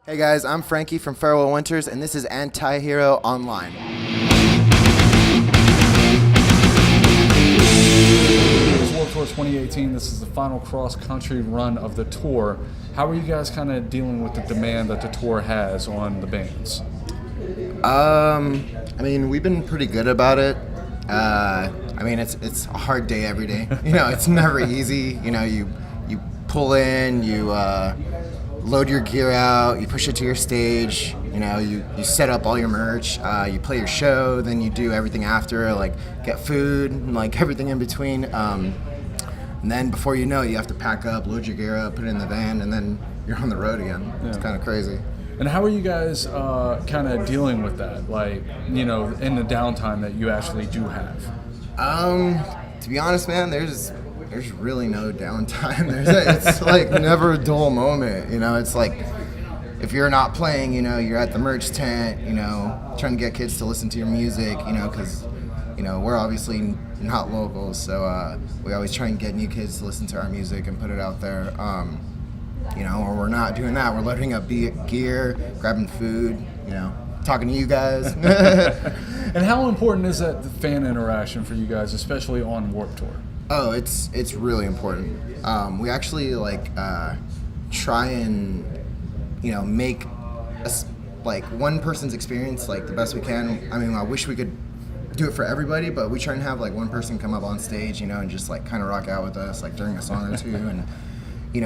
Hey guys, I'm Franki from Farewell Winters, and this is Antihero Online. It's World Tour 2018. This is the final cross-country run of the tour. How are you guys kind of dealing with the demand that the tour has on the bands? We've been pretty good about it. It's a hard day every day. It's never easy. You pull in, you load your gear out, you push it to your stage, you set up all your merch, you play your show, then you do everything after, like get food and like everything in between. And then before you know it, you have to pack up, load your gear up, put it in the van, and then you're on the road again. Yeah. It's kind of crazy. And how are you guys kind of dealing with that, like, in the downtime that you actually do have? To be honest, man, there's really no downtime. It's like never a dull moment. It's like if you're not playing, you're at the merch tent, trying to get kids to listen to your music, because, we're obviously not locals, so we always try and get new kids to listen to our music and put it out there. Or we're not doing that. We're loading up gear, grabbing food, talking to you guys. And how important is that fan interaction for you guys, especially on Warped Tour? Oh, it's really important. We actually try and make one person's experience the best we can. I wish we could do it for everybody, but we try and have one person come up on stage, and just kind of rock out with us during a song or two. And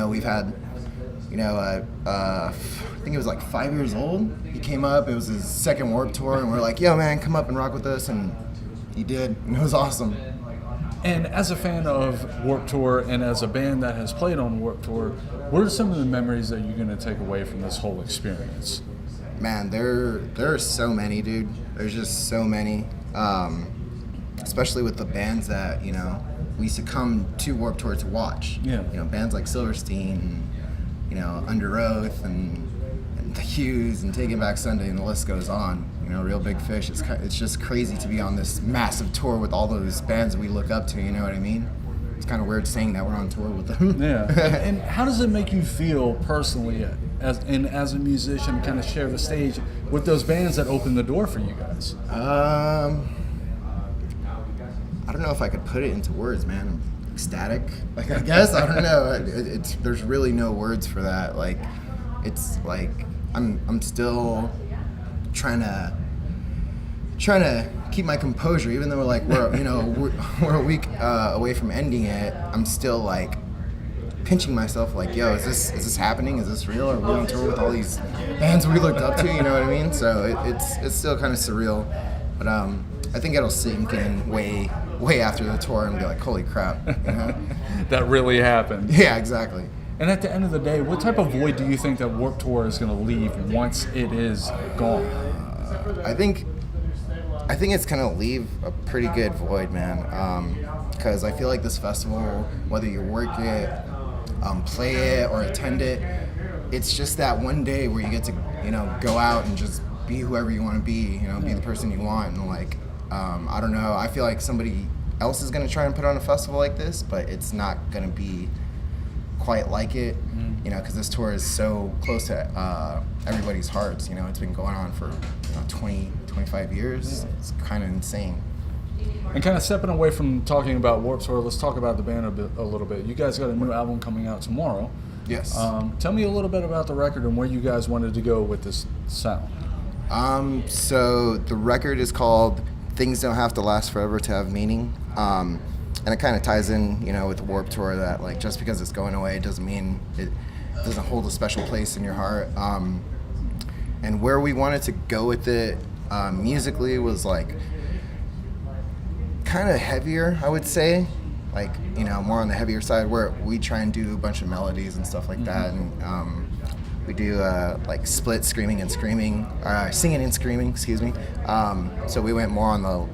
we've had I think it was 5 years old. He came up. It was his second Warped Tour, and we're like, "Yo, man, come up and rock with us." And he did, and it was awesome. And as a fan of Warped Tour and as a band that has played on Warped Tour, what are some of the memories that you're going to take away from this whole experience? Man, there are so many, dude. There's just so many, especially with the bands that, we used to come to Warped Tour to watch. Yeah. Bands like Silverstein, Under Oath, and The Hughes, and Taking Back Sunday, and the list goes on. Real Big Fish. It's just crazy to be on this massive tour with all those bands we look up to, you know what I mean? It's kind of weird saying that we're on tour with them. Yeah. And how does it make you feel personally as a musician, kind of share the stage with those bands that open the door for you guys? I don't know if I could put it into words, man. I'm ecstatic. I guess, I don't know. There's really no words for that. I'm still trying to keep my composure, even though we're a week away from ending it. I'm still pinching myself, yo, is this happening? Is this real? Are we on tour with all these bands we looked up to? You know what I mean? So it's still kind of surreal, but I think it'll sink in way after the tour and be like, holy crap, That really happened. Yeah, exactly. And at the end of the day, what type of void do you think that Warped Tour is going to leave once it is gone? I think it's going to leave a pretty good void, man, because I feel like this festival, whether you work it, play it, or attend it, it's just that one day where you get to, go out and just be whoever you want to be, be the person you want. And I don't know, I feel like somebody else is going to try and put on a festival like this, but it's not going to be quite like it, because this tour is so close to everybody's hearts. It's been going on for 25 years. It's kind of insane. And kind of stepping away from talking about Warped Tour, let's talk about the band a little bit. You guys got a new album coming out tomorrow. Yes. Tell me a little bit about the record and where you guys wanted to go with this sound. So the record is called Things Don't Have to Last Forever to Have Meaning. And it kind of ties in, with the Warped Tour, that just because it's going away doesn't mean it doesn't hold a special place in your heart. And where we wanted to go with it musically was kind of heavier, I would say, more on the heavier side, where we try and do a bunch of melodies and stuff like that. And we do split singing and screaming, excuse me. So we went more on the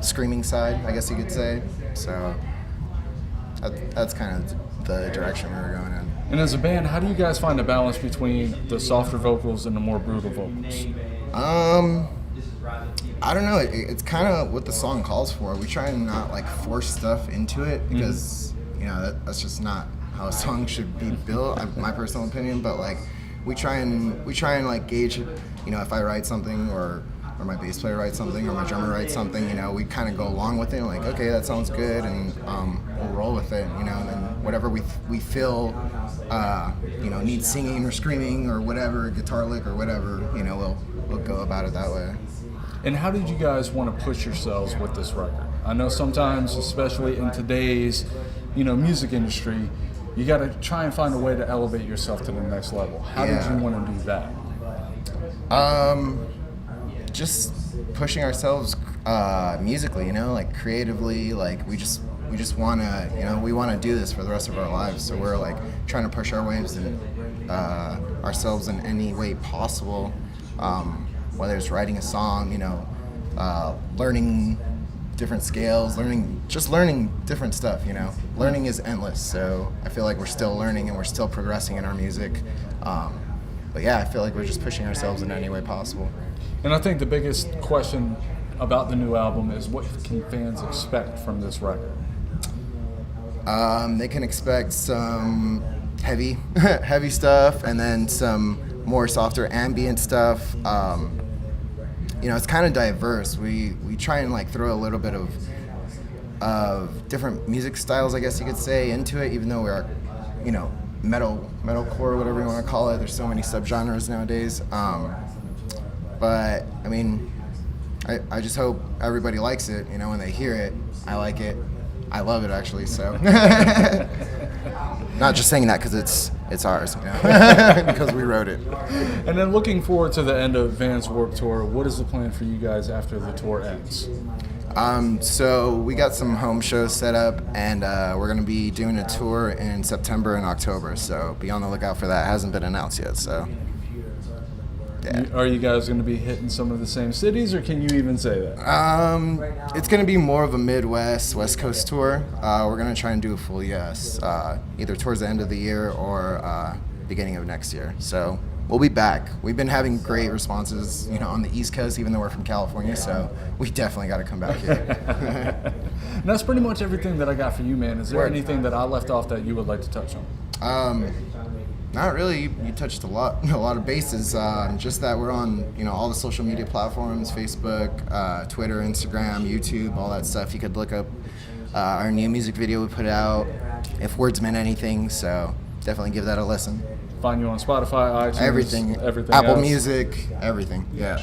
screaming side, I guess you could say. So that's kind of the direction we were going in. And as a band, how do you guys find the balance between the softer vocals and the more brutal vocals? I don't know. It's kind of what the song calls for. We try and not force stuff into it because that's just not how a song should be built. My personal opinion, but we try and like gauge, if I write something or my bass player writes something or my drummer writes something, we kind of go along with it, like, okay, that sounds good, and we'll roll with it, and then whatever we feel, needs singing or screaming or whatever, guitar lick or whatever, we'll go about it that way. And how did you guys want to push yourselves with this record? I know sometimes, especially in today's, music industry, you got to try and find a way to elevate yourself to the next level. How did you want to do that? Just pushing ourselves musically, like creatively, like we just want to, we want to do this for the rest of our lives. So we're like trying to push our waves and ourselves in any way possible. Whether it's writing a song, learning different scales, learning different stuff, Learning is endless, so I feel like we're still learning and we're still progressing in our music. But yeah, I feel like we're just pushing ourselves in any way possible. And I think the biggest question about the new album is, what can fans expect from this record? They can expect some heavy stuff, and then some more softer ambient stuff. It's kind of diverse. We try and like throw a little bit of different music styles, I guess you could say, into it, even though we are, metalcore, whatever you want to call it. There's so many subgenres nowadays. But I mean, I just hope everybody likes it. When they hear it, I like it. I love it, actually. So, not just saying that because it's ours, because we wrote it. And then looking forward to the end of Vans Warped Tour, what is the plan for you guys after the tour ends? So we got some home shows set up, and we're going to be doing a tour in September and October. So be on the lookout for that. It hasn't been announced yet. So. Yeah. Are you guys going to be hitting some of the same cities, or can you even say that? It's going to be more of a Midwest, West Coast tour. We're going to try and do a full yes, either towards the end of the year or beginning of next year. So we'll be back. We've been having great responses, on the East Coast, even though we're from California. So we definitely got to come back here. And that's pretty much everything that I got for you, man. Is there anything that I left off that you would like to touch on? Not really. You touched a lot of bases. Just that we're on, all the social media platforms: Facebook, Twitter, Instagram, YouTube, all that stuff. You could look up our new music video we put out, If Words Meant Anything. So definitely give that a listen. Find you on Spotify, iTunes, everything Apple else. Music, everything. Yeah.